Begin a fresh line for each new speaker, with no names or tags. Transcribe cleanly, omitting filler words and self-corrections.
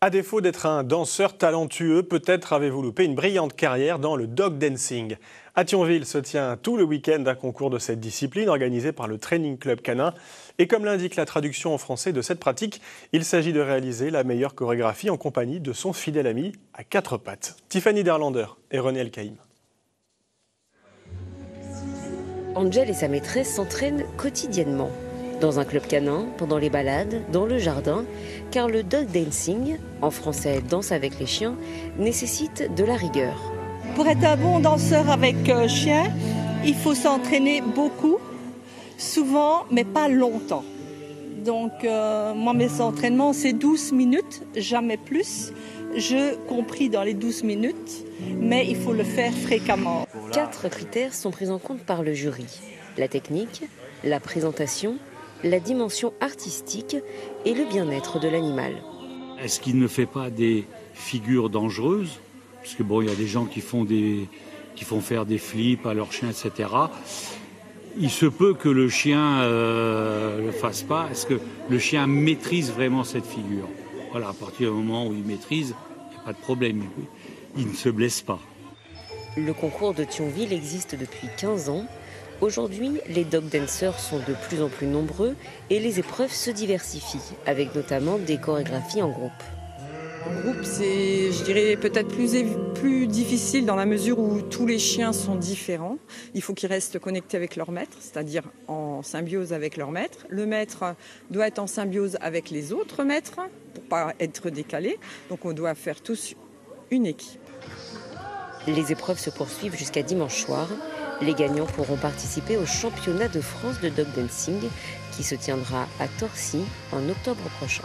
À défaut d'être un danseur talentueux, peut-être avez-vous loupé une brillante carrière dans le dog dancing. À Thionville se tient tout le week-end un concours de cette discipline organisé par le Training Club Canin. Et comme l'indique la traduction en français de cette pratique, il s'agit de réaliser la meilleure chorégraphie en compagnie de son fidèle ami à quatre pattes. Tiffany Derlander et René Elkaïm.
Angel et sa maîtresse s'entraînent quotidiennement. Dans un club canin, pendant les balades, dans le jardin, car le dog dancing, en français danse avec les chiens, nécessite de la rigueur.
Pour être un bon danseur avec chien, il faut s'entraîner beaucoup, souvent, mais pas longtemps. Donc moi mes entraînements c'est 12 minutes, jamais plus, je compris dans les 12 minutes, mais il faut le faire fréquemment.
4 critères sont pris en compte par le jury. La technique, la présentation, la dimension artistique et le bien-être de l'animal.
Est-ce qu'il ne fait pas des figures dangereuses? Parce que bon, il y a des gens qui font faire des flips à leur chien, etc. Il se peut que le chien le fasse pas. Est-ce que le chien maîtrise vraiment cette figure? Voilà, à partir du moment où il maîtrise, il n'y a pas de problème. Il ne se blesse pas.
Le concours de Thionville existe depuis 15 ans. Aujourd'hui, les dog dancers sont de plus en plus nombreux et les épreuves se diversifient, avec notamment des chorégraphies en groupe.
En groupe, c'est, je dirais, peut-être plus difficile dans la mesure où tous les chiens sont différents. Il faut qu'ils restent connectés avec leur maître, c'est-à-dire en symbiose avec leur maître. Le maître doit être en symbiose avec les autres maîtres pour ne pas être décalé. Donc on doit faire tous une équipe.
Les épreuves se poursuivent jusqu'à dimanche soir. Les gagnants pourront participer au championnat de France de dog dancing qui se tiendra à Torcy en octobre prochain.